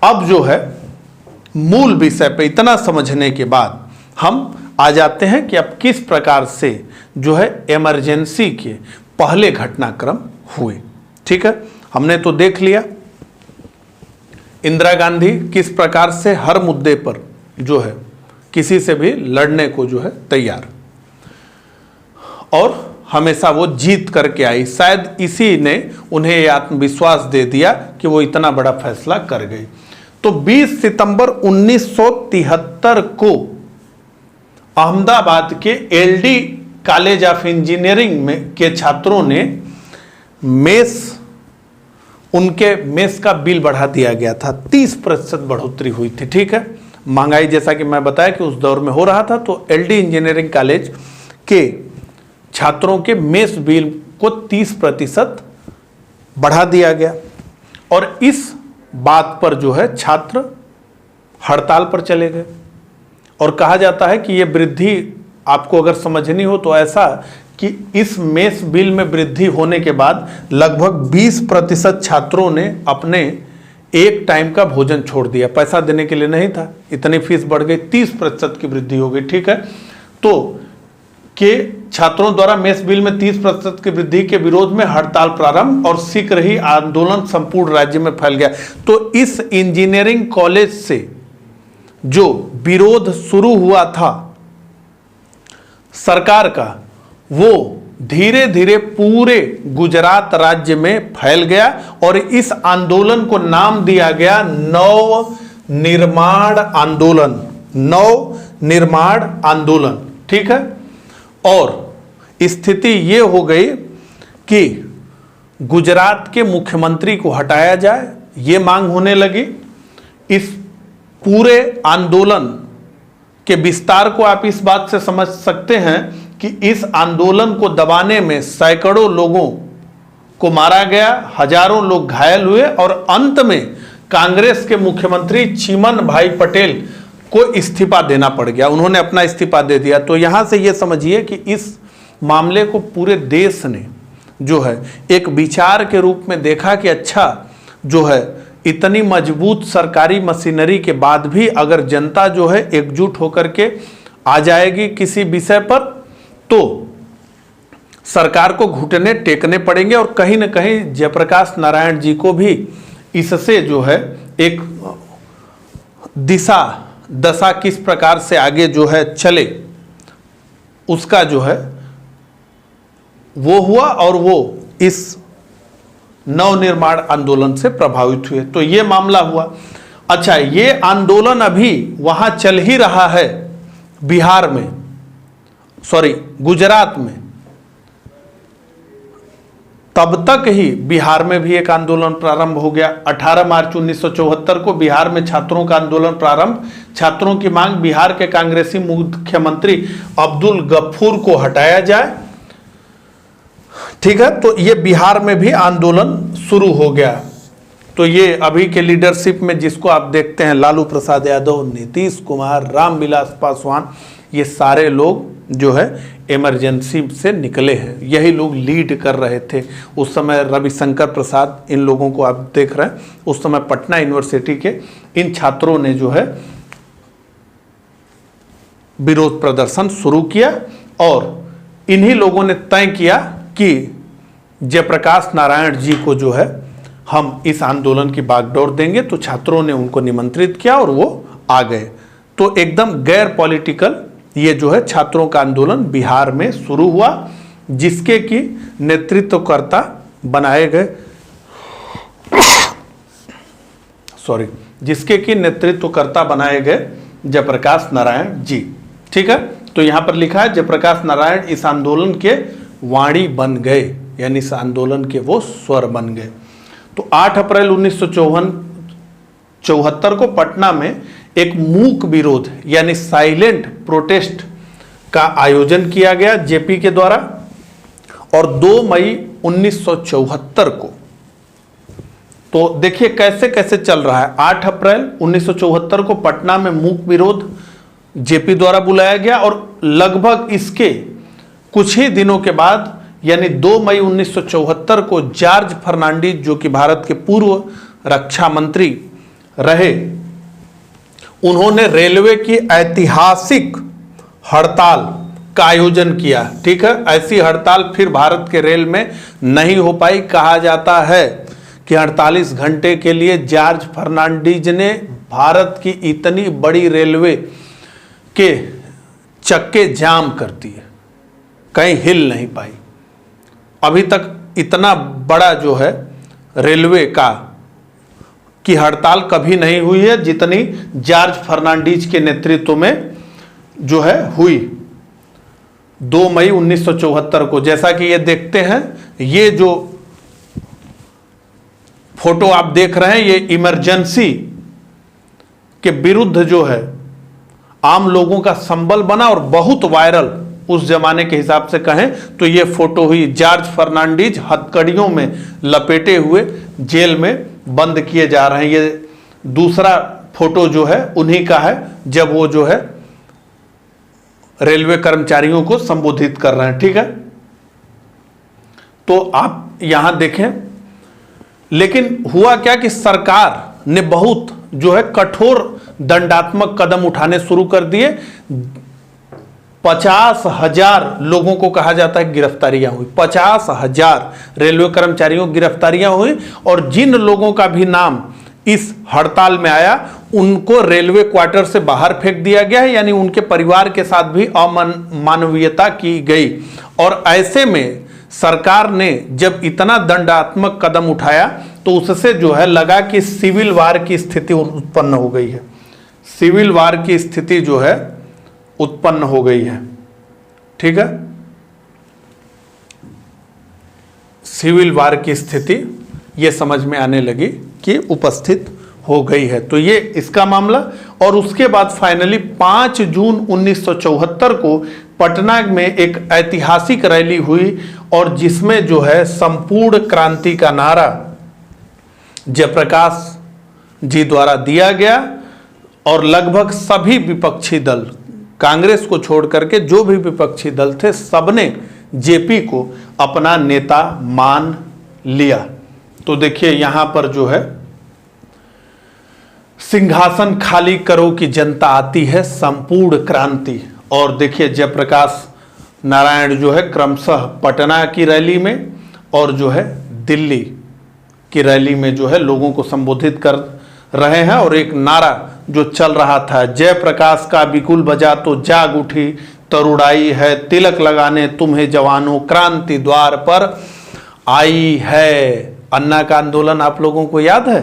अब जो है मूल विषय पे इतना समझने के बाद हम आ जाते हैं कि अब किस प्रकार से जो है इमरजेंसी के पहले घटनाक्रम हुए। ठीक है, हमने तो देख लिया इंदिरा गांधी किस प्रकार से हर मुद्दे पर जो है किसी से भी लड़ने को जो है तैयार, और हमेशा वो जीत करके आई। शायद इसी ने उन्हें ये आत्मविश्वास दे दिया कि वो इतना बड़ा फैसला कर गई। तो 20 सितंबर 1973 को अहमदाबाद के एलडी कॉलेज ऑफ इंजीनियरिंग में के छात्रों ने उनके मेस का बिल बढ़ा दिया गया था। 30% बढ़ोतरी हुई थी। ठीक है, महंगाई जैसा कि मैं बताया कि उस दौर में हो रहा था, तो एलडी इंजीनियरिंग कॉलेज के छात्रों के मेस बिल को 30% बढ़ा दिया गया, और इस बात पर जो है छात्र हड़ताल पर चले गए। और कहा जाता है कि यह वृद्धि आपको अगर समझनी हो तो ऐसा कि इस मेस बिल में वृद्धि होने के बाद लगभग 20% छात्रों ने अपने एक टाइम का भोजन छोड़ दिया। पैसा देने के लिए नहीं था, इतनी फीस बढ़ गई, 30% की वृद्धि हो गई। ठीक है, तो के छात्रों द्वारा मेस बिल में 30% की वृद्धि के विरोध में हड़ताल प्रारंभ, और शीघ्र ही आंदोलन संपूर्ण राज्य में फैल गया। तो इस इंजीनियरिंग कॉलेज से जो विरोध शुरू हुआ था सरकार का, वो धीरे धीरे पूरे गुजरात राज्य में फैल गया, और इस आंदोलन को नाम दिया गया नव निर्माण आंदोलन। नव निर्माण आंदोलन। ठीक है, और स्थिति ये हो गई कि गुजरात के मुख्यमंत्री को हटाया जाए, ये मांग होने लगी। इस पूरे आंदोलन के विस्तार को आप इस बात से समझ सकते हैं कि इस आंदोलन को दबाने में सैकड़ों लोगों को मारा गया, हजारों लोग घायल हुए, और अंत में कांग्रेस के मुख्यमंत्री चिमन भाई पटेल को इस्तीफा देना पड़ गया। उन्होंने अपना इस्तीफा दे दिया। तो यहां से यह समझिए कि इस मामले को पूरे देश ने जो है एक विचार के रूप में देखा कि अच्छा जो है इतनी मजबूत सरकारी मशीनरी के बाद भी अगर जनता जो है एकजुट होकर के आ जाएगी किसी विषय पर, तो सरकार को घुटने टेकने पड़ेंगे। और कहीं ना कहीं जयप्रकाश नारायण जी को भी इससे जो है एक दशा किस प्रकार से आगे जो है चले उसका जो है वो हुआ, और वो इस नवनिर्माण आंदोलन से प्रभावित हुए। तो ये मामला हुआ। अच्छा, ये आंदोलन अभी वहां चल ही रहा है बिहार में, सॉरी गुजरात में। तब तक ही बिहार में भी एक आंदोलन प्रारंभ हो गया। 18 मार्च 1974 को बिहार में छात्रों का आंदोलन प्रारंभ। छात्रों की मांग बिहार के कांग्रेसी मुख्यमंत्री अब्दुल गफूर को हटाया जाए। ठीक है, तो ये बिहार में भी आंदोलन शुरू हो गया। तो ये अभी के लीडरशिप में जिसको आप देखते हैं, लालू प्रसाद यादव, नीतीश कुमार, रामविलास पासवान, ये सारे लोग जो है इमरजेंसी से निकले हैं। यही लोग लीड कर रहे थे उस समय। रविशंकर प्रसाद, इन लोगों को आप देख रहे हैं, उस समय पटना यूनिवर्सिटी के इन छात्रों ने जो है विरोध प्रदर्शन शुरू किया, और इन्हीं लोगों ने तय किया कि जयप्रकाश नारायण जी को जो है हम इस आंदोलन की बागडोर देंगे। तो छात्रों ने उनको निमंत्रित किया और वो आ गए। तो एकदम गैर पॉलिटिकल ये जो है छात्रों का आंदोलन बिहार में शुरू हुआ, जिसके की नेतृत्वकर्ता बनाए गए जिसके की नेतृत्वकर्ता बनाए गए जयप्रकाश नारायण जी। ठीक है, तो यहां पर लिखा है जयप्रकाश नारायण इस आंदोलन के वाणी बन गए, यानी इस आंदोलन के वो स्वर बन गए। तो 8 अप्रैल 1974 को पटना में एक मूक विरोध यानी साइलेंट प्रोटेस्ट का आयोजन किया गया जेपी के द्वारा, और 2 मई 1974 को, तो देखिए कैसे कैसे चल रहा है। 8 अप्रैल 1974 को पटना में मूक विरोध जेपी द्वारा बुलाया गया, और लगभग इसके कुछ ही दिनों के बाद यानी 2 मई 1974 को जॉर्ज फर्नांडीज, जो कि भारत के पूर्व रक्षा मंत्री रहे, उन्होंने रेलवे की ऐतिहासिक हड़ताल का आयोजन किया। ठीक है, ऐसी हड़ताल फिर भारत के रेल में नहीं हो पाई। कहा जाता है कि 48 घंटे के लिए जॉर्ज फर्नांडीज ने भारत की इतनी बड़ी रेलवे के चक्के जाम कर दिए, कहीं हिल नहीं पाई। अभी तक इतना बड़ा जो है रेलवे की हड़ताल कभी नहीं हुई है जितनी जॉर्ज फर्नांडीज के नेतृत्व में जो है हुई 2 मई 1974 को। जैसा कि ये देखते हैं, ये जो फोटो आप देख रहे हैं, ये इमरजेंसी के विरुद्ध जो है आम लोगों का संबल बना और बहुत वायरल उस जमाने के हिसाब से कहें तो ये फोटो हुई। जॉर्ज फर्नांडीज हथकड़ियों में लपेटे हुए जेल में बंद किए जा रहे हैं। ये दूसरा फोटो जो है उन्हीं का है, जब वो जो है रेलवे कर्मचारियों को संबोधित कर रहे हैं। ठीक है, तो आप यहां देखें, लेकिन हुआ क्या कि सरकार ने बहुत जो है कठोर दंडात्मक कदम उठाने शुरू कर दिए। 50,000 लोगों को कहा जाता है गिरफ्तारियां हुई, 50,000 रेलवे कर्मचारियों की गिरफ्तारियां हुई। और जिन लोगों का भी नाम इस हड़ताल में आया उनको रेलवे क्वार्टर से बाहर फेंक दिया गया है, यानी उनके परिवार के साथ भी अमानवीयता की गई। और ऐसे में सरकार ने जब इतना दंडात्मक कदम उठाया तो उससे जो है लगा कि सिविल वार की स्थिति उत्पन्न हो गई है, सिविल वार की स्थिति जो है उत्पन्न हो गई है। ठीक है, सिविल वार की स्थिति ये समझ में आने लगी कि उपस्थित हो गई है। तो ये इसका मामला। और उसके बाद फाइनली 5 जून 1974 को पटना में एक ऐतिहासिक रैली हुई और जिसमें जो है संपूर्ण क्रांति का नारा जयप्रकाश जी द्वारा दिया गया और लगभग सभी विपक्षी दल, कांग्रेस को छोड़ करके जो भी विपक्षी दल थे, सबने जेपी को अपना नेता मान लिया। तो देखिए यहां पर जो है सिंहासन खाली करो कि जनता आती है, संपूर्ण क्रांति। और देखिए जयप्रकाश नारायण जो है क्रमशः पटना की रैली में और जो है दिल्ली की रैली में जो है लोगों को संबोधित कर रहे हैं। और एक नारा जो चल रहा था, जयप्रकाश का बिगुल बजा तो जाग उठी तरुड़ाई है, तिलक लगाने तुम्हें जवानों क्रांति द्वार पर आई है। अन्ना का आंदोलन आप लोगों को याद है,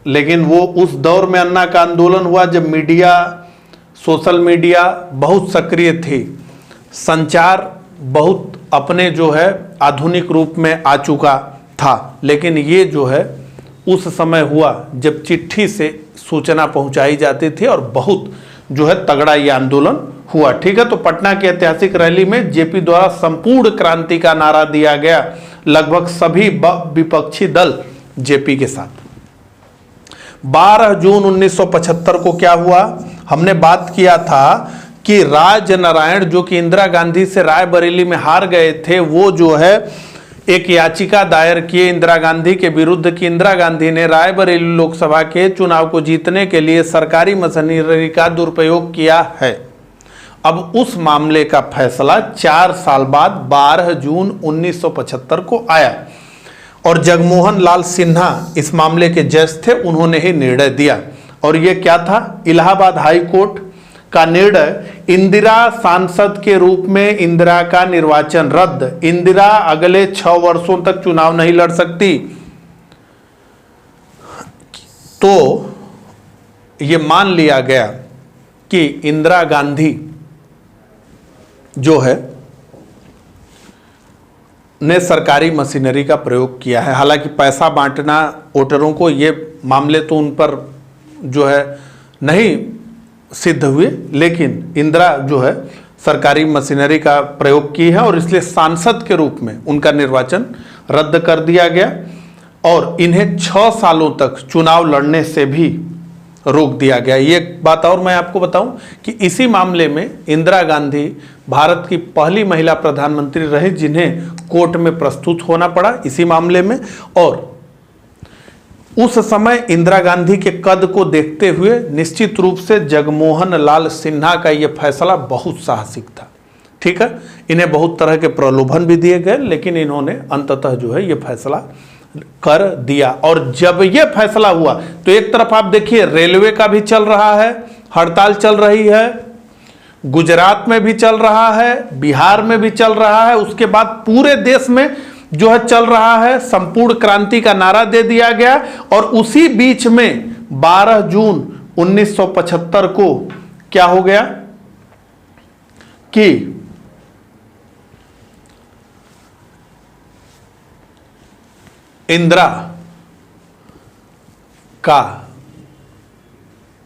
लेकिन वो उस दौर में अन्ना का आंदोलन हुआ जब मीडिया, सोशल मीडिया बहुत सक्रिय थी, संचार बहुत अपने जो है आधुनिक रूप में आ चुका था। लेकिन ये जो है उस समय हुआ जब चिट्ठी से सूचना पहुंचाई जाती थी और बहुत जो है तगड़ा ये आंदोलन हुआ। ठीक है, तो पटना की ऐतिहासिक रैली में जेपी द्वारा संपूर्ण क्रांति का नारा दिया गया, लगभग सभी विपक्षी दल जेपी के साथ। 12 जून 1975 को क्या हुआ, हमने बात किया था कि राजनारायण जो कि इंदिरा गांधी से रायबरेली में हार गए थे, वो जो है एक याचिका दायर किए इंदिरा गांधी के विरुद्ध कि इंदिरा गांधी ने रायबरेली लोकसभा के चुनाव को जीतने के लिए सरकारी मशीनरी का दुरुपयोग किया है। अब उस मामले का फैसला 4 साल बाद 12 जून 1975 को आया और जगमोहन लाल सिन्हा इस मामले के जज थे, उन्होंने ही निर्णय दिया। और ये क्या था, इलाहाबाद हाई कोर्ट का निर्णय, इंदिरा सांसद के रूप में इंदिरा का निर्वाचन रद्द, इंदिरा अगले 6 वर्षों तक चुनाव नहीं लड़ सकती। तो ये मान लिया गया कि इंदिरा गांधी जो है ने सरकारी मशीनरी का प्रयोग किया है। हालांकि पैसा बांटना वोटरों को, ये मामले तो उन पर जो है नहीं सिद्ध हुए, लेकिन इंदिरा जो है सरकारी मशीनरी का प्रयोग की है और इसलिए सांसद के रूप में उनका निर्वाचन रद्द कर दिया गया और इन्हें 6 सालों तक चुनाव लड़ने से भी रोक दिया गया। ये बात और मैं आपको बताऊं कि इसी मामले में इंदिरा गांधी भारत की पहली महिला प्रधानमंत्री रही जिन्हें कोर्ट में प्रस्तुत होना पड़ा इसी मामले में। और उस समय इंदिरा गांधी के कद को देखते हुए निश्चित रूप से जगमोहन लाल सिन्हा का यह फैसला बहुत साहसिक था। ठीक है, इन्हें बहुत तरह के प्रलोभन भी दिए गए, लेकिन इन्होंने अंततः जो है यह फैसला कर दिया। और जब यह फैसला हुआ तो एक तरफ आप देखिए रेलवे का भी चल रहा है, हड़ताल चल रही है, गुजरात में भी चल रहा है, बिहार में भी चल रहा है, उसके बाद पूरे देश में जो है चल रहा है। संपूर्ण क्रांति का नारा दे दिया गया और उसी बीच में 12 जून 1975 को क्या हो गया कि इंदिरा का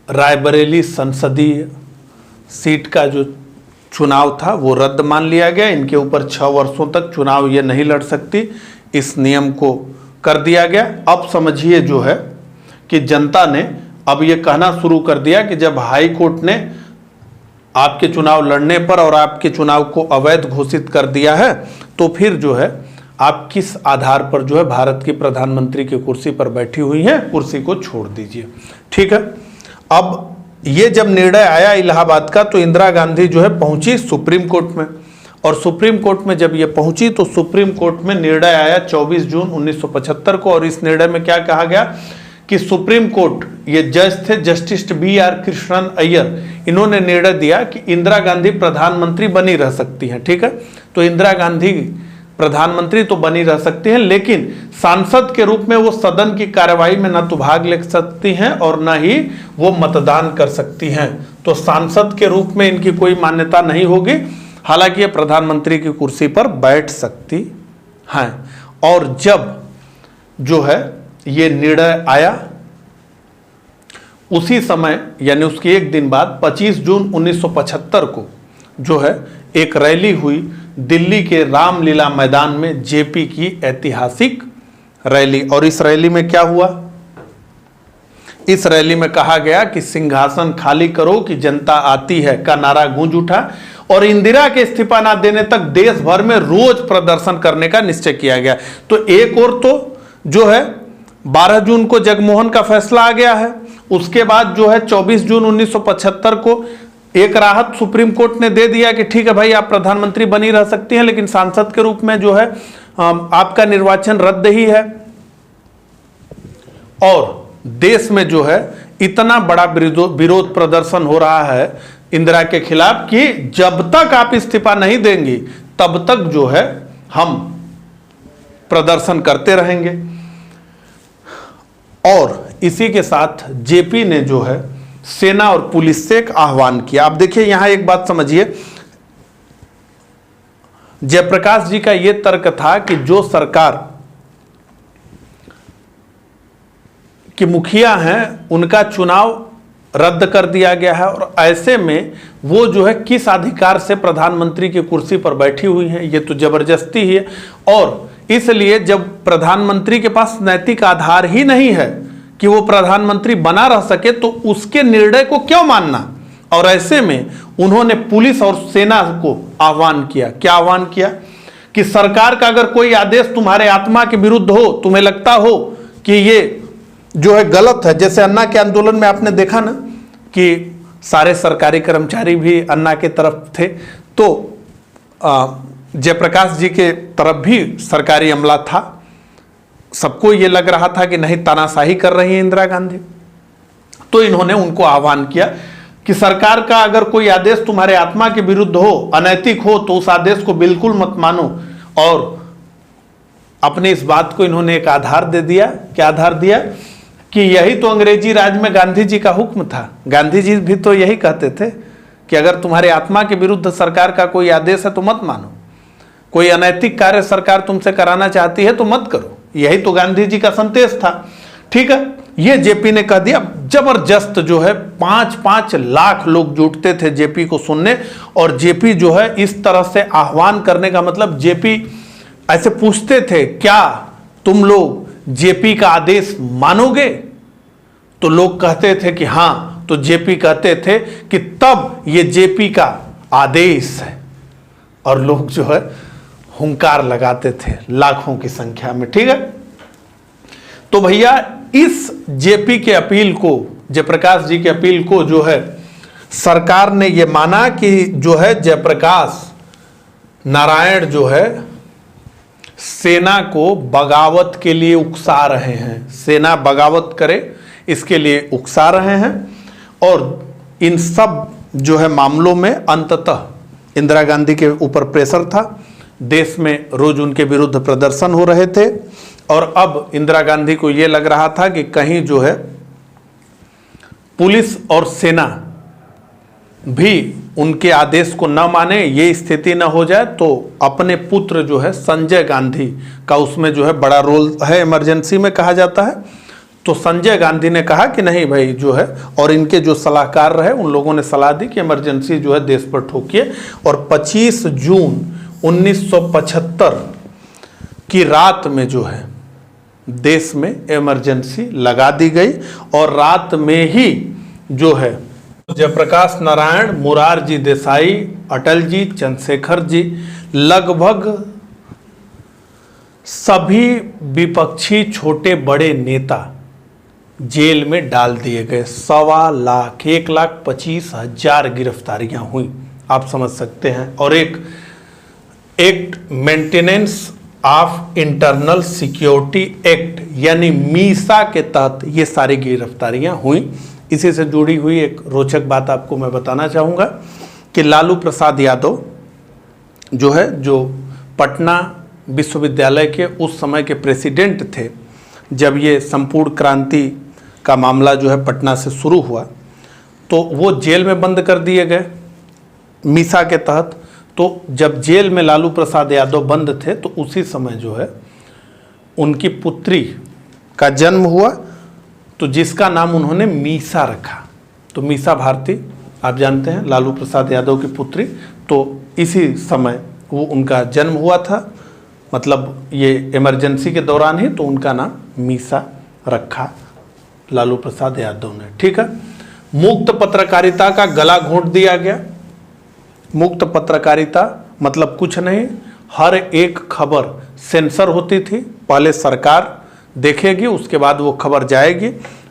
रायबरेली संसदीय सीट का जो चुनाव था वो रद्द मान लिया गया। इनके ऊपर 6 वर्षों तक चुनाव ये नहीं लड़ सकती, इस नियम को कर दिया गया। अब समझिए जो है कि जनता ने अब ये कहना शुरू कर दिया कि जब हाई कोर्ट ने आपके चुनाव लड़ने पर और आपके चुनाव को अवैध घोषित कर दिया है तो फिर जो है आप किस आधार पर जो है भारत की प्रधानमंत्री की कुर्सी पर बैठी हुई हैं, कुर्सी को छोड़ दीजिए। ठीक है, अब ये जब निर्णय आया इलाहाबाद का तो इंदिरा गांधी जो है पहुंची सुप्रीम कोर्ट में, और सुप्रीम कोर्ट में जब ये पहुंची तो सुप्रीम कोर्ट में निर्णय आया 24 जून 1975 को। और इस निर्णय में क्या कहा गया कि सुप्रीम कोर्ट, ये जज थे जस्टिस BR कृष्णन अय्यर, इन्होंने निर्णय दिया कि इंदिरा गांधी प्रधानमंत्री बनी रह सकती हैं। ठीक है, तो इंदिरा गांधी प्रधानमंत्री तो बनी रह सकती हैं, लेकिन सांसद के रूप में वो सदन की कार्यवाही में न तो भाग ले सकती हैं और न ही वो मतदान कर सकती हैं। तो सांसद के रूप में इनकी कोई मान्यता नहीं होगी, हालांकि ये प्रधानमंत्री की कुर्सी पर बैठ सकती हैं। और जब जो है ये निर्णय आया उसी समय यानी उसके एक दिन बाद 25 जून 1975 को जो है एक रैली हुई दिल्ली के रामलीला मैदान में, जेपी की ऐतिहासिक रैली। और इस रैली में क्या हुआ, इस रैली में कहा गया कि सिंहासन खाली करो कि जनता आती है का नारा गूंज उठा और इंदिरा के इस्तीफा न देने तक देश भर में रोज प्रदर्शन करने का निश्चय किया गया। तो एक और तो जो है 12 जून को जगमोहन का फैसला आ गया है, उसके बाद जो है 24 जून 1975 को एक राहत सुप्रीम कोर्ट ने दे दिया कि ठीक है भाई आप प्रधानमंत्री बनी रह सकती हैं, लेकिन सांसद के रूप में जो है आपका निर्वाचन रद्द ही है। और देश में जो है इतना बड़ा विरोध प्रदर्शन हो रहा है इंदिरा के खिलाफ कि जब तक आप इस्तीफा नहीं देंगी तब तक जो है हम प्रदर्शन करते रहेंगे। और इसी के साथ जेपी ने जो है सेना और पुलिस से एक आह्वान किया। आप देखिए यहां एक बात समझिए, जयप्रकाश जी का यह तर्क था कि जो सरकार के मुखिया हैं उनका चुनाव रद्द कर दिया गया है और ऐसे में वो जो है किस अधिकार से प्रधानमंत्री की कुर्सी पर बैठी हुई हैं, ये तो जबरदस्ती ही है। और इसलिए जब प्रधानमंत्री के पास नैतिक आधार ही नहीं है कि वो प्रधानमंत्री बना रह सके तो उसके निर्णय को क्यों मानना। और ऐसे में उन्होंने पुलिस और सेना को आह्वान किया। क्या आह्वान किया कि सरकार का अगर कोई आदेश तुम्हारे आत्मा के विरुद्ध हो, तुम्हें लगता हो कि ये जो है गलत है, जैसे अन्ना के आंदोलन में आपने देखा ना कि सारे सरकारी कर्मचारी भी अन्ना के तरफ थे, तो जयप्रकाश जी के तरफ भी सरकारी अमला था। सबको ये लग रहा था कि नहीं तानाशाही कर रही है इंदिरा गांधी। तो इन्होंने उनको आह्वान किया कि सरकार का अगर कोई आदेश तुम्हारे आत्मा के विरुद्ध हो, अनैतिक हो, तो उस आदेश को बिल्कुल मत मानो। और अपने इस बात को इन्होंने एक आधार दे दिया। क्या आधार दिया कि यही तो अंग्रेजी राज में गांधी जी का हुक्म था। गांधी जी भी तो यही कहते थे कि अगर तुम्हारे आत्मा के विरुद्ध सरकार का कोई आदेश है तो मत मानो, कोई अनैतिक कार्य सरकार तुमसे कराना चाहती है तो मत करो। यही तो गांधी जी का संदेश था। ठीक है, ये जेपी ने कह दिया। जबरदस्त जो है 5-5 लाख लोग जुटते थे जेपी को सुनने। और जेपी जो है इस तरह से आह्वान करने का मतलब, जेपी ऐसे पूछते थे क्या तुम लोग जेपी का आदेश मानोगे, तो लोग कहते थे कि हां। तो जेपी कहते थे कि तब ये जेपी का आदेश है। और लोग जो है हुंकार लगाते थे लाखों की संख्या में। ठीक है, तो भैया इस जेपी के अपील को, जयप्रकाश जी के अपील को जो है सरकार ने ये माना कि जो है जयप्रकाश नारायण जो है सेना को बगावत के लिए उकसा रहे हैं, सेना बगावत करे इसके लिए उकसा रहे हैं। और इन सब जो है मामलों में अंततः इंदिरा गांधी के ऊपर प्रेशर था, देश में रोज उनके विरुद्ध प्रदर्शन हो रहे थे और अब इंदिरा गांधी को यह लग रहा था कि कहीं जो है पुलिस और सेना भी उनके आदेश को न माने, ये स्थिति न हो जाए, तो अपने पुत्र जो है संजय गांधी का उसमें जो है बड़ा रोल है, इमरजेंसी में कहा जाता है। तो संजय गांधी ने कहा कि नहीं भाई जो है, और इनके जो सलाहकार रहे उन लोगों ने सलाह दी कि इमरजेंसी जो है देश पर ठोकिए। और 25 जून 1975 की रात में जो है देश में इमरजेंसी लगा दी गई और रात में ही जो है जयप्रकाश नारायण, मोरारजी देसाई, अटल जी, चंद्रशेखर जी, लगभग सभी विपक्षी छोटे बड़े नेता जेल में डाल दिए गए। 1.25 लाख 1,25,000 गिरफ्तारियां हुई, आप समझ सकते हैं। और एक act maintenance of internal security act यानी मीसा के तहत ये सारी गिरफ्तारियां हुई। इसी से जुड़ी हुई एक रोचक बात आपको मैं बताना चाहूँगा कि लालू प्रसाद यादव जो है, जो पटना विश्वविद्यालय के उस समय के प्रेसिडेंट थे, जब ये संपूर्ण क्रांति का मामला जो है पटना से शुरू हुआ तो वो जेल में बंद कर दिए गए मीसा के तहत। तो जब जेल में लालू प्रसाद यादव बंद थे तो उसी समय जो है उनकी पुत्री का जन्म हुआ, तो जिसका नाम उन्होंने मीसा रखा। तो मीसा भारती आप जानते हैं लालू प्रसाद यादव की पुत्री, तो इसी समय वो उनका जन्म हुआ था, मतलब ये इमरजेंसी के दौरान ही, तो उनका नाम मीसा रखा लालू प्रसाद यादव ने। ठीक है। मुक्त पत्रकारिता का गला घोंट दिया गया। मुक्त पत्रकारिता मतलब कुछ नहीं, हर एक खबर सेंसर होती थी, पहले सरकार देखेगी उसके बाद वो खबर जाएगी।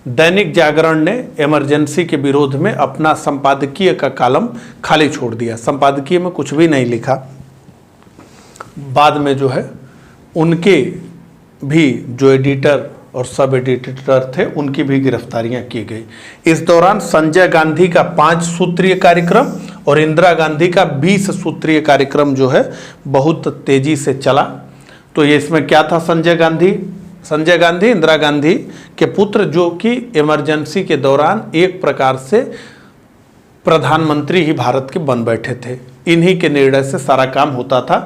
दैनिक जागरण ने इमरजेंसी के विरोध में अपना संपादकीय का कॉलम खाली छोड़ दिया, संपादकीय में कुछ भी नहीं लिखा। बाद में जो है उनके भी जो एडिटर और सब एडिटर थे उनकी भी गिरफ्तारियां की गई। इस दौरान संजय गांधी का 5 सूत्रीय कार्यक्रम और इंदिरा गांधी का 20 सूत्रीय कार्यक्रम जो है बहुत तेजी से चला। तो ये इसमें क्या था, संजय गांधी इंदिरा गांधी के पुत्र, जो कि इमरजेंसी के दौरान एक प्रकार से प्रधानमंत्री ही भारत के बन बैठे थे, इन्हीं के निर्णय से सारा काम होता था।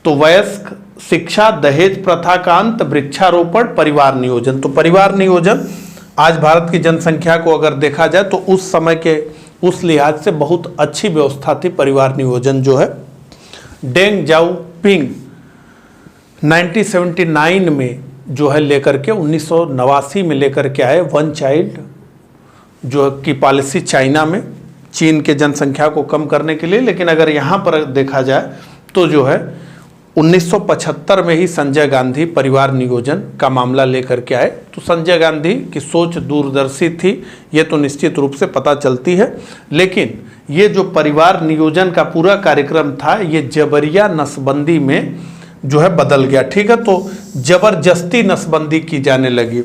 तो वयस्क शिक्षा, दहेज प्रथा का अंत, वृक्षारोपण, परिवार नियोजन। तो परिवार नियोजन आज भारत की जनसंख्या को अगर देखा जाए तो उस समय के उस लिहाज से बहुत अच्छी व्यवस्था थी परिवार नियोजन जो है। डेंग जाओपिंग 1979 में जो है लेकर के 1989 में लेकर के आए वन चाइल्ड जो की पॉलिसी चाइना में, चीन के जनसंख्या को कम करने के लिए। लेकिन अगर यहाँ पर देखा जाए तो जो है 1975 में ही संजय गांधी परिवार नियोजन का मामला लेकर के आए। तो संजय गांधी की सोच दूरदर्शी थी, ये तो निश्चित रूप से पता चलती है। लेकिन ये जो परिवार नियोजन का पूरा कार्यक्रम था ये जबरिया नसबंदी में जो है बदल गया। ठीक है। तो जबरदस्ती नसबंदी की जाने लगी।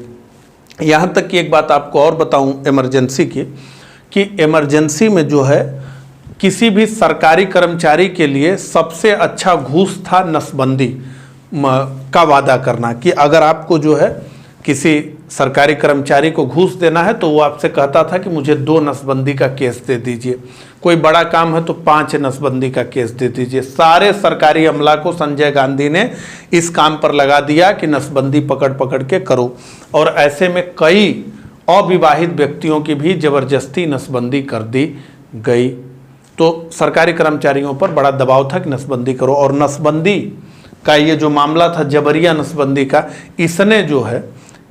यहाँ तक कि एक बात आपको और बताऊँ इमरजेंसी की, कि इमरजेंसी में जो है किसी भी सरकारी कर्मचारी के लिए सबसे अच्छा घूस था नसबंदी का वादा करना, कि अगर आपको जो है किसी सरकारी कर्मचारी को घूस देना है तो वो आपसे कहता था कि मुझे 2 नसबंदी का केस दे दीजिए, कोई बड़ा काम है तो 5 नसबंदी का केस दे दीजिए। सारे सरकारी अमला को संजय गांधी ने इस काम पर लगा दिया कि नसबंदी पकड़ पकड़ के करो, और ऐसे में कई अविवाहित व्यक्तियों की भी जबरदस्ती नसबंदी कर दी गई। तो सरकारी कर्मचारियों पर बड़ा दबाव था कि नसबंदी करो, और नसबंदी का ये जो मामला था जबरिया नसबंदी का, इसने जो है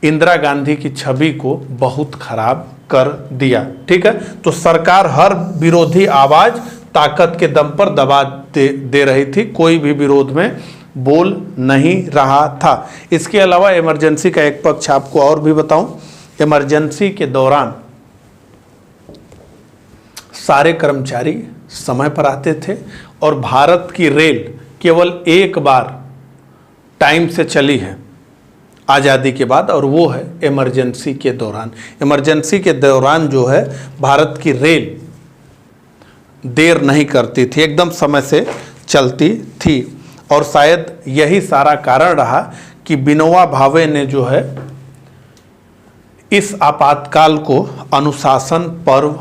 इंदिरा गांधी की छवि को बहुत खराब कर दिया। ठीक है। तो सरकार हर विरोधी आवाज ताकत के दम पर दबा दे रही थी, कोई भी विरोध में बोल नहीं रहा था। इसके अलावा इमरजेंसी का एक पक्ष आपको और भी बताऊं, इमरजेंसी के दौरान सारे कर्मचारी समय पर आते थे और भारत की रेल केवल एक बार टाइम से चली है आज़ादी के बाद, और वो है इमरजेंसी के दौरान। इमरजेंसी के दौरान जो है भारत की रेल देर नहीं करती थी, एकदम समय से चलती थी। और शायद यही सारा कारण रहा कि विनोबा भावे ने जो है इस आपातकाल को अनुशासन पर्व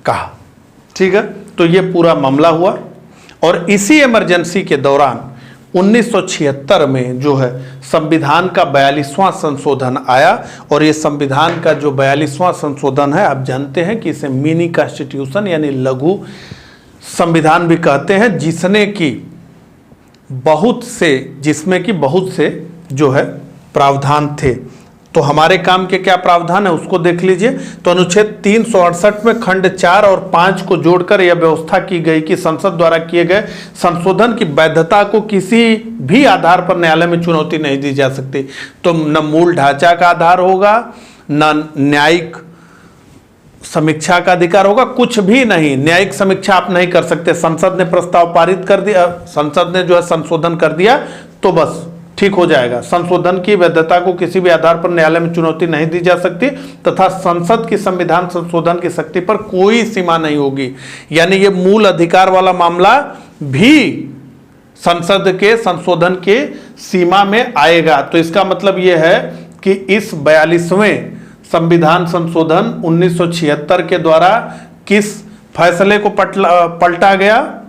कहा। ठीक है, तो ये पूरा मामला हुआ। और इसी इमरजेंसी के दौरान 1976 में जो है संविधान का 42वां संशोधन आया। और ये संविधान का जो 42वां संशोधन है, आप जानते हैं कि इसे मिनी कॉन्स्टिट्यूशन यानी लघु संविधान भी कहते हैं, जिसमें कि बहुत से जो है प्रावधान थे। तो हमारे काम के क्या प्रावधान है उसको देख लीजिए। तो अनुच्छेद 368 में खंड 4 और 5 को जोड़कर यह व्यवस्था की गई कि संसद द्वारा किए गए संशोधन की वैधता को किसी भी आधार पर न्यायालय में चुनौती नहीं दी जा सकती। तो न मूल ढांचा का आधार होगा, न न्यायिक समीक्षा का अधिकार होगा, कुछ भी नहीं। न्यायिक समीक्षा आप नहीं कर सकते। संसद ने प्रस्ताव पारित कर दिया, संसद ने जो है संशोधन कर दिया तो बस ठीक हो जाएगा। संशोधन की वैधता को किसी भी आधार पर न्यायालय में चुनौती नहीं दी जा सकती तथा संसद की संविधान संशोधन की शक्ति पर कोई सीमा नहीं होगी। यानी ये मूल अधिकार वाला मामला भी संसद के संशोधन के सीमा में आएगा। तो इसका मतलब यह है कि इस 42वें संविधान संशोधन 1976 के द्वारा किस फैसले को पलटा गया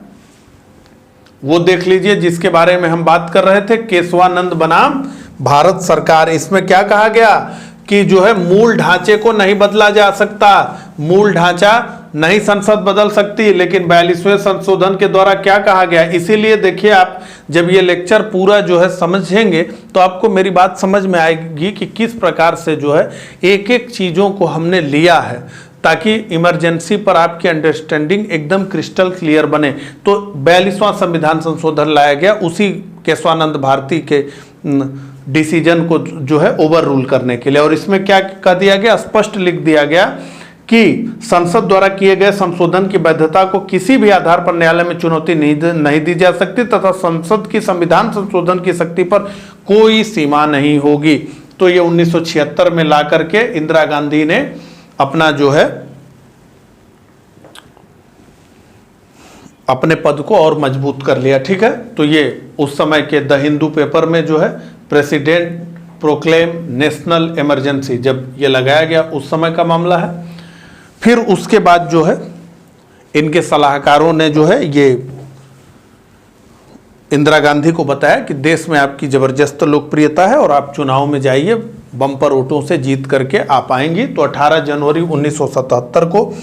वो देख लीजिए, जिसके बारे में हम बात कर रहे थे, केशवानंद बनाम भारत सरकार। इसमें क्या कहा गया कि जो है मूल ढांचे को नहीं बदला जा सकता, मूल ढांचा नहीं संसद बदल सकती, लेकिन 42वें संशोधन के द्वारा क्या कहा गया। इसीलिए देखिए, आप जब ये लेक्चर पूरा जो है समझेंगे तो आपको मेरी बात समझ में आएगी कि किस प्रकार से जो है एक एक चीज़ों को हमने लिया है, ताकि इमरजेंसी पर आपकी अंडरस्टैंडिंग एकदम क्रिस्टल क्लियर बने। तो 42वां संविधान संशोधन लाया गया उसी केशवानंद भारती के डिसीजन को जो है ओवर रूल करने के लिए। और इसमें क्या कह दिया गया, स्पष्ट लिख दिया गया कि संसद द्वारा किए गए संशोधन की वैधता को किसी भी आधार पर न्यायालय में चुनौती नहीं दी जा सकती तथा संसद की संविधान संशोधन की शक्ति पर कोई सीमा नहीं होगी। तो ये 1976 में ला करके इंदिरा गांधी ने अपना जो है अपने पद को और मजबूत कर लिया। ठीक है, तो ये उस समय के द हिंदू पेपर में जो है प्रेसिडेंट प्रोक्लेम नेशनल इमरजेंसी जब ये लगाया गया उस समय का मामला है। फिर उसके बाद जो है इनके सलाहकारों ने जो है ये इंदिरा गांधी को बताया कि देश में आपकी जबरदस्त लोकप्रियता है और आप चुनाव में जाइए, बम्पर वोटों से जीत करके आप आएंगी। तो 18 जनवरी 1977 को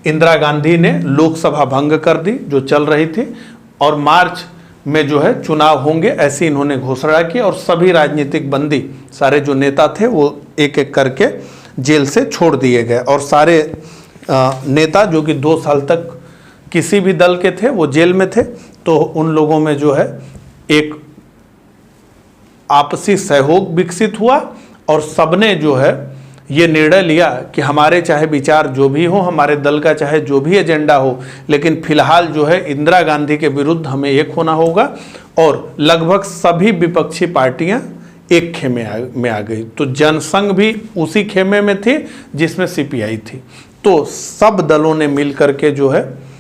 इंदिरा गांधी ने लोकसभा भंग कर दी जो चल रही थी, और मार्च में जो है चुनाव होंगे ऐसी इन्होंने घोषणा की। और सभी राजनीतिक बंदी, सारे जो नेता थे वो एक एक करके जेल से छोड़ दिए गए। और सारे नेता जो कि 2 साल तक किसी भी दल के थे वो जेल में थे। तो उन लोगों में जो है एक आपसी सहयोग विकसित हुआ और सबने जो है ये निर्णय लिया कि हमारे चाहे विचार जो भी हो, हमारे दल का चाहे जो भी एजेंडा हो, लेकिन फिलहाल जो है इंदिरा गांधी के विरुद्ध हमें एक होना होगा। और लगभग सभी विपक्षी पार्टियां एक खेमे में आ गई। तो जनसंघ भी उसी खेमे में थी जिसमें सीपीआई थी। तो सब दलों ने मिल करके जो है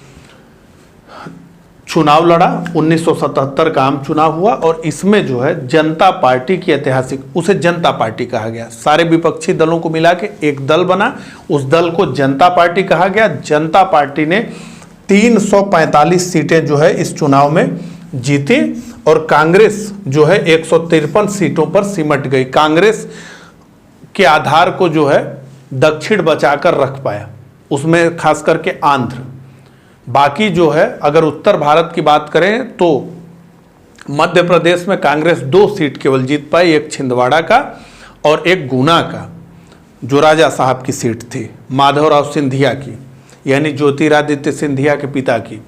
चुनाव लड़ा। 1977 का आम चुनाव हुआ और इसमें जो है जनता पार्टी की ऐतिहासिक, उसे जनता पार्टी कहा गया। सारे विपक्षी दलों को मिला के एक दल बना, उस दल को जनता पार्टी कहा गया। जनता पार्टी ने 345 सीटें जो है इस चुनाव में जीती और कांग्रेस जो है 153 सीटों पर सिमट गई। कांग्रेस के आधार को जो है दक्षिण बचाकर रख पाया, उसमें खास करके आंध्र। बाकी जो है अगर उत्तर भारत की बात करें तो मध्य प्रदेश में कांग्रेस 2 सीट केवल जीत पाई, एक छिंदवाड़ा का और एक गुना का, जो राजा साहब की सीट थी, माधवराव सिंधिया की, यानी ज्योतिरादित्य सिंधिया के पिता की।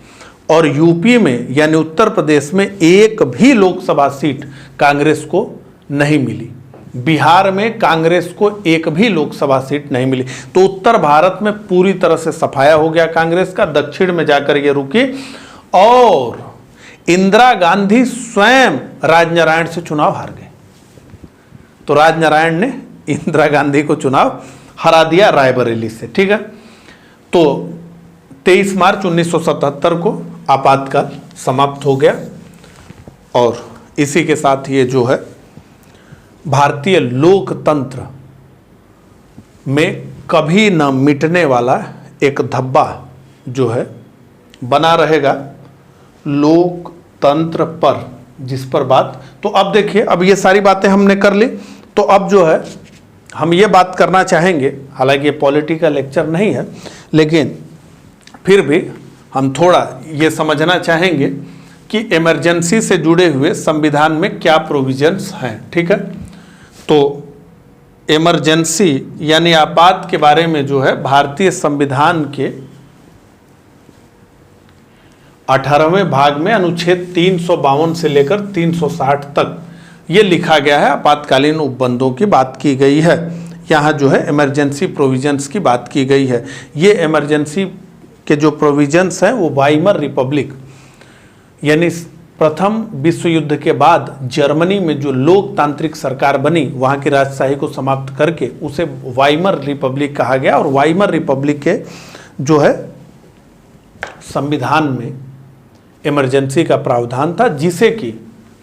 और यूपी में यानी उत्तर प्रदेश में एक भी लोकसभा सीट कांग्रेस को नहीं मिली। बिहार में कांग्रेस को एक भी लोकसभा सीट नहीं मिली। तो उत्तर भारत में पूरी तरह से सफाया हो गया कांग्रेस का, दक्षिण में जाकर ये रुकी। और इंदिरा गांधी स्वयं राजनारायण से चुनाव हार गए। तो राजनारायण ने इंदिरा गांधी को चुनाव हरा दिया रायबरेली से, ठीक है। तो 23 मार्च 1977 को आपातकाल समाप्त हो गया और इसी के साथ ये जो है भारतीय लोकतंत्र में कभी न मिटने वाला एक धब्बा जो है बना रहेगा लोकतंत्र पर, जिस पर बात। तो अब देखिए, अब ये सारी बातें हमने कर ली। तो अब जो है हम ये बात करना चाहेंगे, हालांकि ये पॉलिटिकल लेक्चर नहीं है, लेकिन फिर भी हम थोड़ा ये समझना चाहेंगे कि इमरजेंसी से जुड़े हुए संविधान में क्या प्रोविजंस हैं, ठीक है। तो इमरजेंसी यानी आपात के बारे में जो है भारतीय संविधान के 18वें भाग में अनुच्छेद 352 से लेकर 360 तक ये लिखा गया है। आपातकालीन उपबंधों की बात की गई है, यहाँ जो है इमरजेंसी प्रोविजंस की बात की गई है। ये इमरजेंसी के जो प्रोविजंस हैं वो वाइमर रिपब्लिक यानी प्रथम विश्व युद्ध के बाद जर्मनी में जो लोकतांत्रिक सरकार बनी, वहाँ की राजशाही को समाप्त करके उसे वाइमर रिपब्लिक कहा गया। और वाइमर रिपब्लिक के जो है संविधान में इमरजेंसी का प्रावधान था, जिसे कि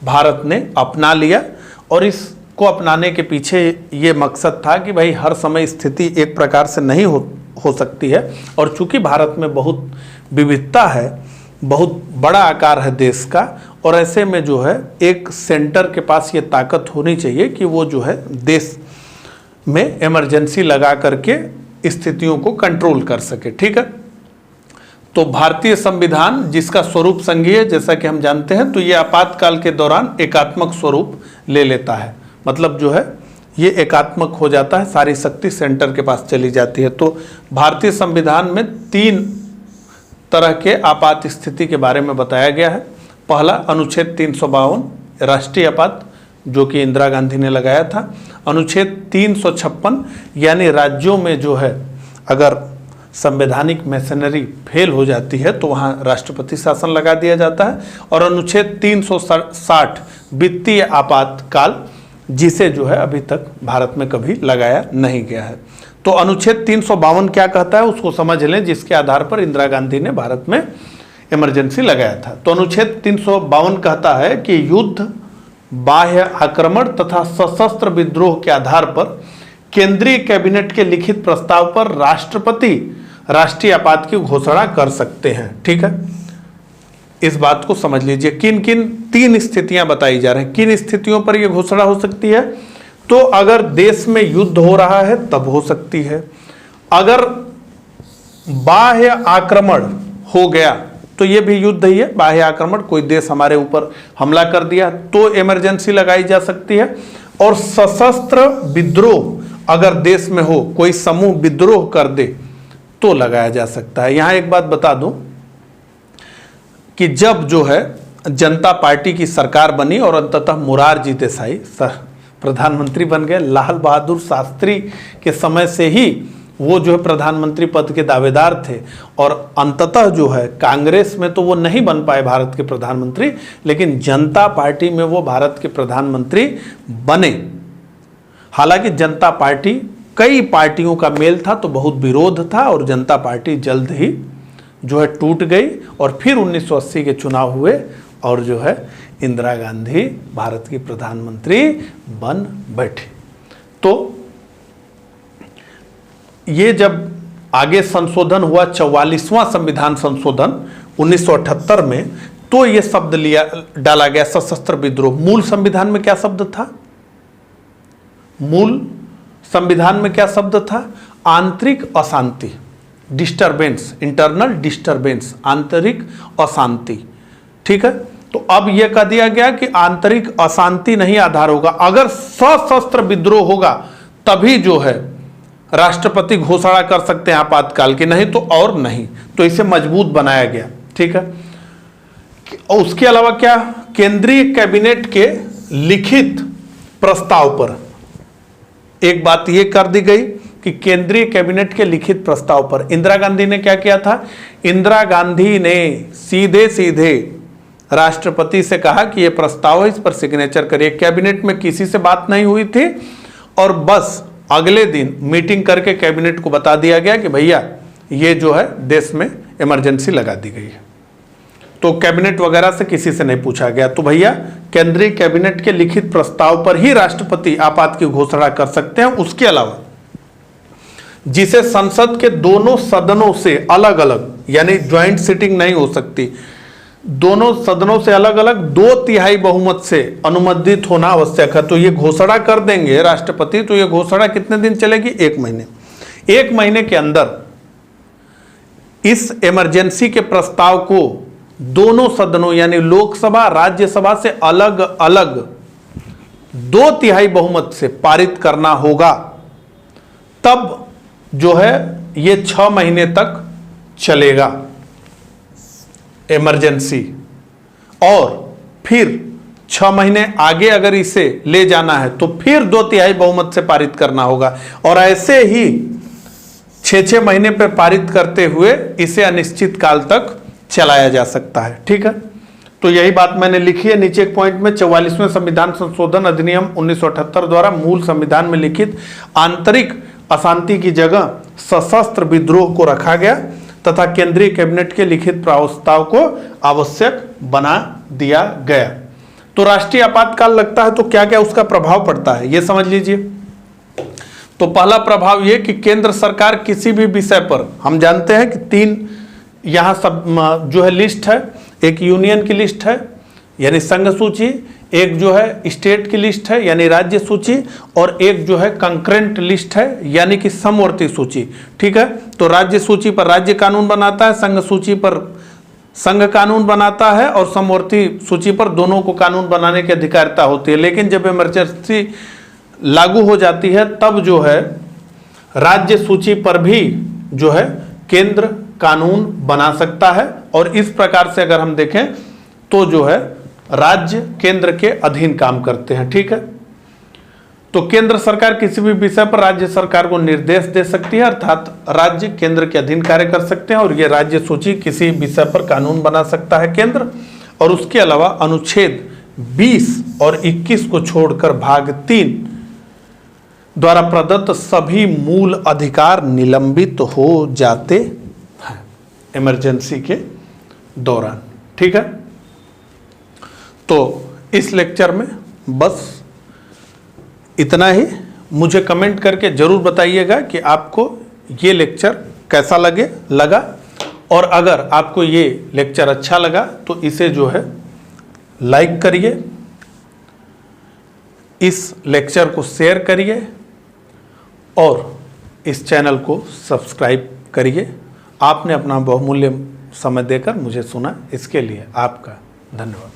भारत ने अपना लिया। और इसको अपनाने के पीछे ये मकसद था कि भाई हर समय स्थिति एक प्रकार से नहीं हो सकती है, और चूंकि भारत में बहुत विविधता है, बहुत बड़ा आकार है देश का, और ऐसे में जो है एक सेंटर के पास ये ताकत होनी चाहिए कि वो जो है देश में इमरजेंसी लगा करके स्थितियों को कंट्रोल कर सके, ठीक है। तो भारतीय संविधान जिसका स्वरूप संघीय, जैसा कि हम जानते हैं, तो ये आपातकाल के दौरान एकात्मक स्वरूप ले लेता है। मतलब जो है ये एकात्मक हो जाता है, सारी शक्ति सेंटर के पास चली जाती है। तो भारतीय संविधान में 3 तरह के आपात स्थिति के बारे में बताया गया है। पहला अनुच्छेद 352 राष्ट्रीय आपात, जो कि इंदिरा गांधी ने लगाया था। अनुच्छेद 356 यानी राज्यों में जो है अगर संवैधानिक मैशनरी फेल हो जाती है तो वहाँ राष्ट्रपति शासन लगा दिया जाता है। और अनुच्छेद 360 वित्तीय आपातकाल, जिसे जो है अभी तक भारत में कभी लगाया नहीं गया है। तो अनुच्छेद 352 क्या कहता है उसको समझ लें, जिसके आधार पर इंदिरा गांधी ने भारत में इमरजेंसी लगाया था। तो अनुच्छेद 352 कहता है कि युद्ध, बाह्य आक्रमण तथा सशस्त्र विद्रोह के आधार पर केंद्रीय कैबिनेट के लिखित प्रस्ताव पर राष्ट्रपति राष्ट्रीय आपात की घोषणा कर सकते हैं, ठीक है। इस बात को समझ लीजिए, किन किन 3 स्थितियां बताई जा रही हैं, किन स्थितियों पर यह घोषणा हो सकती है। तो अगर देश में युद्ध हो रहा है तब हो सकती है, अगर बाह्य आक्रमण हो गया तो यह भी युद्ध ही है, बाह्य आक्रमण, कोई देश हमारे ऊपर हमला कर दिया तो इमरजेंसी लगाई जा सकती है। और सशस्त्र विद्रोह अगर देश में हो, कोई समूह विद्रोह कर दे तो लगाया जा सकता है। यहां एक बात बता दूं कि जब जो है जनता पार्टी की सरकार बनी और अंततः मोरारजी देसाई प्रधानमंत्री बन गए, लाल बहादुर शास्त्री के समय से ही वो जो है प्रधानमंत्री पद के दावेदार थे, और अंततः जो है कांग्रेस में तो वो नहीं बन पाए भारत के प्रधानमंत्री, लेकिन जनता पार्टी में वो भारत के प्रधानमंत्री बने। हालांकि जनता पार्टी, कई पार्टियों का मेल था तो बहुत विरोध था, और जनता पार्टी जल्द ही जो है टूट गई। और फिर 1980 के चुनाव हुए और जो है इंदिरा गांधी भारत की प्रधानमंत्री बन बैठे। तो ये जब आगे संशोधन हुआ, 44वां संविधान संशोधन 1978 में, तो ये शब्द डाला गया सशस्त्र विद्रोह। मूल संविधान में क्या शब्द था? मूल संविधान में क्या शब्द था? आंतरिक अशांति, डिस्टरबेंस, इंटरनल डिस्टरबेंस, आंतरिक अशांति, ठीक है। तो अब यह कह दिया गया कि आंतरिक अशांति नहीं आधार होगा, अगर सशस्त्र विद्रोह होगा तभी जो है राष्ट्रपति घोषणा कर सकते हैं आपातकाल की, नहीं तो और नहीं। तो इसे मजबूत बनाया गया, ठीक है। और उसके अलावा क्या, केंद्रीय कैबिनेट के लिखित प्रस्ताव पर एक बात यह कर दी गई कि केंद्रीय कैबिनेट के लिखित प्रस्ताव पर इंदिरा गांधी ने क्या किया था, इंदिरा गांधी ने सीधे सीधे राष्ट्रपति से कहा कि यह प्रस्ताव है, इस पर सिग्नेचर करिए। कैबिनेट में किसी से बात नहीं हुई थी और बस अगले दिन मीटिंग करके कैबिनेट को बता दिया गया कि भैया ये जो है देश में इमरजेंसी लगा दी गई है। तो कैबिनेट वगैरह से किसी से नहीं पूछा गया। तो भैया केंद्रीय कैबिनेट के लिखित प्रस्ताव पर ही राष्ट्रपति आपात की घोषणा कर सकते हैं। उसके अलावा जिसे संसद के दोनों सदनों से अलग अलग, यानी ज्वाइंट सिटिंग नहीं हो सकती, दोनों सदनों से अलग अलग 2/3 बहुमत से अनुमोदित होना आवश्यक है। तो ये घोषणा कर देंगे राष्ट्रपति, तो ये घोषणा कितने दिन चलेगी, 1 महीने। 1 महीने के अंदर इस इमरजेंसी के प्रस्ताव को दोनों सदनों यानी लोकसभा राज्यसभा से अलग अलग 2/3 बहुमत से पारित करना होगा, तब जो है ये 6 महीने तक चलेगा इमरजेंसी। और फिर 6 महीने आगे अगर इसे ले जाना है तो फिर 2/3 बहुमत से पारित करना होगा। और ऐसे ही 6-6 महीने पर पारित करते हुए इसे अनिश्चित काल तक चलाया जा सकता है। ठीक है, तो यही बात मैंने लिखी है नीचे एक पॉइंट में। 44वें संविधान संशोधन अधिनियम 1978 द्वारा मूल संविधान में लिखित आंतरिक अशांति की जगह सशस्त्र विद्रोह को रखा गया तथा केंद्रीय कैबिनेट के लिखित प्रस्ताव को आवश्यक बना दिया गया। तो राष्ट्रीय आपातकाल लगता है तो क्या क्या उसका प्रभाव पड़ता है ये समझ लीजिए। तो पहला प्रभाव यह कि केंद्र सरकार किसी भी विषय पर, हम जानते हैं कि 3 यहाँ सब जो है लिस्ट है, एक यूनियन की लिस्ट है यानी संघ सूची, एक जो है स्टेट की लिस्ट है यानी राज्य सूची, और एक जो है कंकरेंट लिस्ट है यानी कि समवर्ती सूची। ठीक है, तो राज्य सूची पर राज्य कानून बनाता है, संघ सूची पर संघ कानून बनाता है और समवर्ती सूची पर दोनों को कानून बनाने की अधिकारिता होती है। लेकिन जब इमरजेंसी लागू हो जाती है तब जो है राज्य सूची पर भी जो है केंद्र कानून बना सकता है। और इस प्रकार से अगर हम देखें तो जो है राज्य केंद्र के अधीन काम करते हैं। ठीक है, तो केंद्र सरकार किसी भी विषय पर राज्य सरकार को निर्देश दे सकती है, अर्थात राज्य केंद्र के अधीन कार्य कर सकते हैं और यह राज्य सूची किसी विषय पर कानून बना सकता है केंद्र। और उसके अलावा अनुच्छेद 20 और 21 को छोड़कर भाग 3 द्वारा प्रदत्त सभी मूल अधिकार निलंबित हो जाते हैं इमरजेंसी के दौरान। ठीक है, तो इस लेक्चर में बस इतना ही। मुझे कमेंट करके जरूर बताइएगा कि आपको ये लेक्चर कैसा लगा और अगर आपको ये लेक्चर अच्छा लगा तो इसे जो है लाइक करिए, इस लेक्चर को शेयर करिए और इस चैनल को सब्सक्राइब करिए। आपने अपना बहुमूल्य समय देकर मुझे सुना, इसके लिए आपका धन्यवाद।